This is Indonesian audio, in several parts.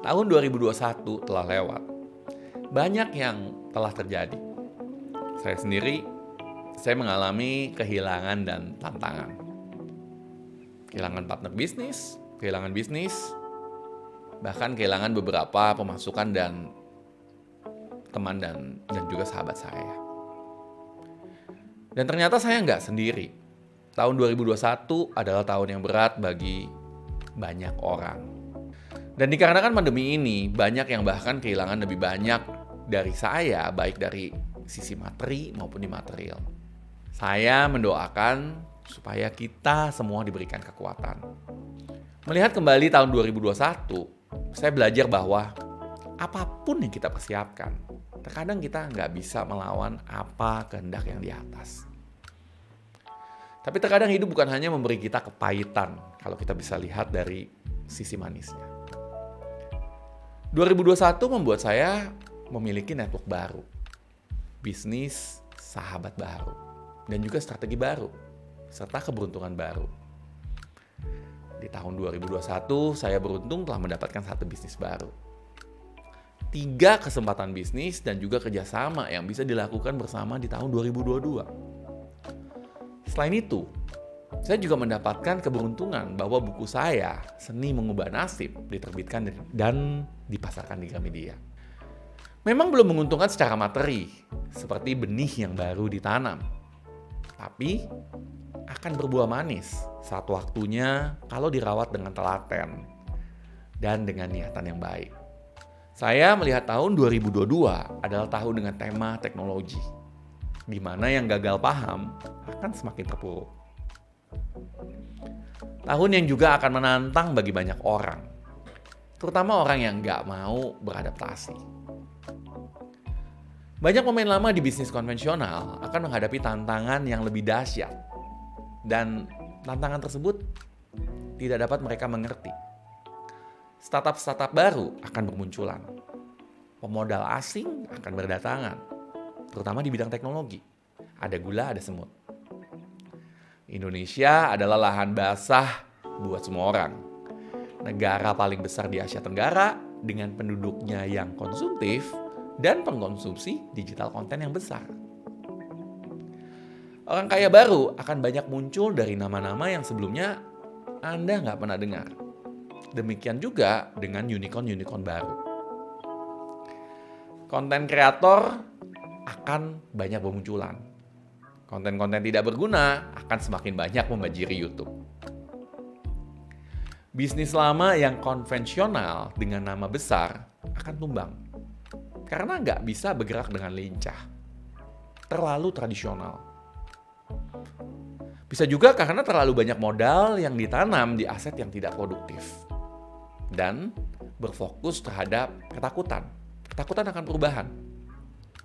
Tahun 2021 telah lewat. Banyak yang telah terjadi. Saya sendiri, saya mengalami kehilangan dan tantangan. Kehilangan partner bisnis, kehilangan bisnis, bahkan kehilangan beberapa pemasukan dan teman dan juga sahabat saya. Dan ternyata saya nggak sendiri. Tahun 2021 adalah tahun yang berat bagi banyak orang. Dan dikarenakan pandemi ini, banyak yang bahkan kehilangan lebih banyak dari saya, baik dari sisi materi maupun imaterial. Saya mendoakan supaya kita semua diberikan kekuatan. Melihat kembali tahun 2021, saya belajar bahwa apapun yang kita persiapkan, terkadang kita nggak bisa melawan apa kehendak yang di atas. Tapi terkadang hidup bukan hanya memberi kita kepahitan, kalau kita bisa lihat dari sisi manisnya. 2021 membuat saya memiliki network baru, bisnis, sahabat baru, dan juga strategi baru, serta keberuntungan baru. Di tahun 2021, saya beruntung telah mendapatkan satu bisnis baru. 3 kesempatan bisnis dan juga kerjasama yang bisa dilakukan bersama di tahun 2022. Selain itu, saya juga mendapatkan keberuntungan bahwa buku saya, Seni Mengubah Nasib, diterbitkan dan dipasarkan di Gramedia. Memang belum menguntungkan secara materi, seperti benih yang baru ditanam. Tapi akan berbuah manis saat waktunya kalau dirawat dengan telaten dan dengan niatan yang baik. Saya melihat tahun 2022 adalah tahun dengan tema teknologi, di mana yang gagal paham akan semakin terpuruk. Tahun yang juga akan menantang bagi banyak orang, terutama orang yang nggak mau beradaptasi. Banyak pemain lama di bisnis konvensional akan menghadapi tantangan yang lebih dahsyat, dan tantangan tersebut tidak dapat mereka mengerti. Startup-startup baru akan bermunculan, pemodal asing akan berdatangan, terutama di bidang teknologi. Ada gula, ada semut. Indonesia adalah lahan basah buat semua orang. Negara paling besar di Asia Tenggara dengan penduduknya yang konsumtif dan pengkonsumsi digital konten yang besar. Orang kaya baru akan banyak muncul dari nama-nama yang sebelumnya Anda nggak pernah dengar. Demikian juga dengan unicorn-unicorn baru. Konten kreator akan banyak bermunculan. Konten-konten tidak berguna akan semakin banyak membanjiri YouTube. Bisnis lama yang konvensional dengan nama besar akan tumbang. Karena nggak bisa bergerak dengan lincah. Terlalu tradisional. Bisa juga karena terlalu banyak modal yang ditanam di aset yang tidak produktif. Dan berfokus terhadap ketakutan. Ketakutan akan perubahan.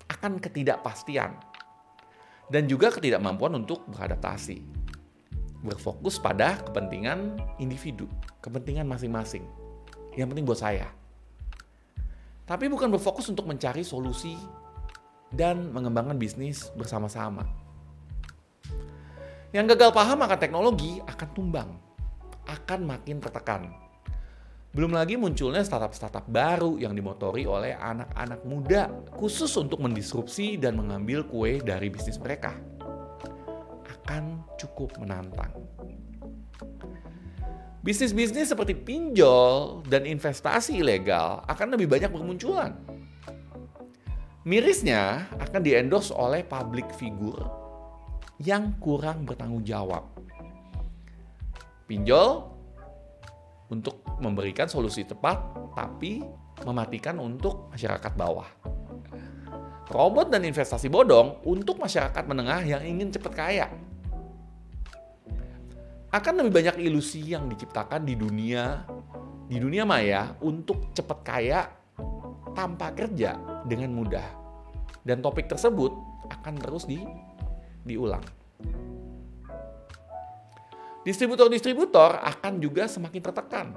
Akan ketidakpastian. Dan juga ketidakmampuan untuk beradaptasi. Berfokus pada kepentingan individu, kepentingan masing-masing. Yang penting buat saya. Tapi bukan berfokus untuk mencari solusi dan mengembangkan bisnis bersama-sama. Yang gagal paham akan teknologi akan tumbang, akan makin tertekan. Belum lagi munculnya startup-startup baru yang dimotori oleh anak-anak muda khusus untuk mendisrupsi dan mengambil kue dari bisnis mereka. Akan cukup menantang. Bisnis-bisnis seperti pinjol dan investasi ilegal akan lebih banyak bermunculan. Mirisnya akan di-endorse oleh public figure yang kurang bertanggung jawab. Pinjol untuk memberikan solusi tepat, tapi mematikan untuk masyarakat bawah. Robot dan investasi bodong untuk masyarakat menengah yang ingin cepat kaya. Akan lebih banyak ilusi yang diciptakan di dunia maya untuk cepat kaya tanpa kerja dengan mudah. Dan topik tersebut akan terus diulang. Distributor-distributor akan juga semakin tertekan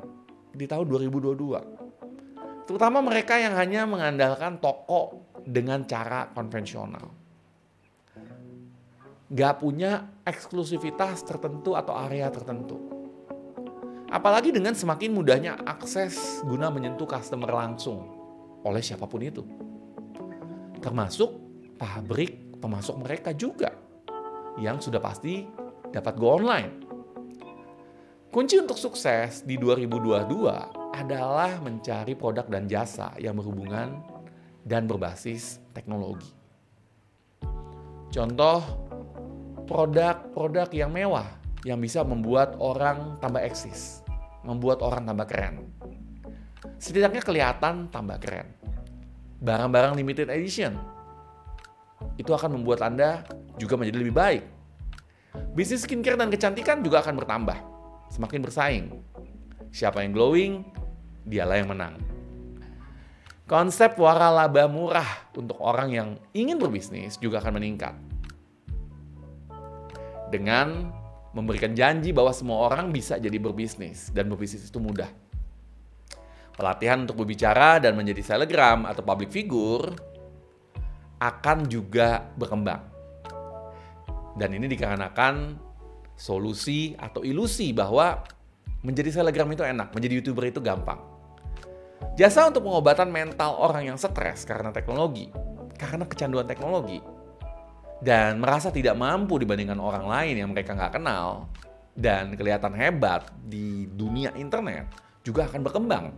di tahun 2022. Terutama mereka yang hanya mengandalkan toko dengan cara konvensional. Gak punya eksklusivitas tertentu atau area tertentu. Apalagi dengan semakin mudahnya akses guna menyentuh customer langsung oleh siapapun itu. Termasuk pabrik pemasok mereka juga yang sudah pasti dapat go online. Kunci untuk sukses di 2022 adalah mencari produk dan jasa yang berhubungan dan berbasis teknologi. Contoh, produk-produk yang mewah yang bisa membuat orang tambah eksis, membuat orang tambah keren. Setidaknya kelihatan tambah keren. Barang-barang limited edition, itu akan membuat Anda juga menjadi lebih baik. Bisnis skincare dan kecantikan juga akan bertambah, semakin bersaing. Siapa yang glowing, dialah yang menang. Konsep waralaba murah untuk orang yang ingin berbisnis juga akan meningkat. Dengan memberikan janji bahwa semua orang bisa jadi berbisnis, dan berbisnis itu mudah. Pelatihan untuk berbicara dan menjadi selebgram atau public figure akan juga berkembang. Dan ini dikarenakan solusi atau ilusi bahwa menjadi selebgram itu enak, menjadi YouTuber itu gampang. Jasa untuk pengobatan mental orang yang stres karena teknologi, karena kecanduan teknologi, dan merasa tidak mampu dibandingkan orang lain yang mereka nggak kenal, dan kelihatan hebat di dunia internet juga akan berkembang.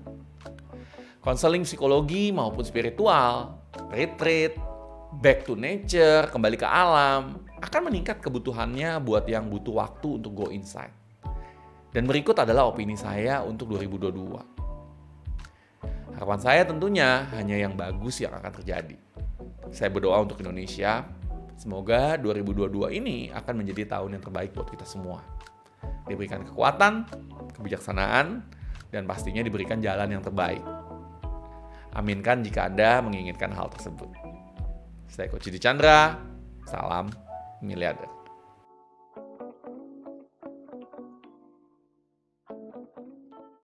Konseling psikologi maupun spiritual, retreat, back to nature, kembali ke alam, akan meningkat kebutuhannya buat yang butuh waktu untuk go inside. Dan berikut adalah opini saya untuk 2022. Harapan saya tentunya hanya yang bagus yang akan terjadi. Saya berdoa untuk Indonesia. Semoga 2022 ini akan menjadi tahun yang terbaik buat kita semua. Diberikan kekuatan, kebijaksanaan, dan pastinya diberikan jalan yang terbaik. Aminkan jika Anda menginginkan hal tersebut. Saya Coach Didi Chandra, salam miliarder.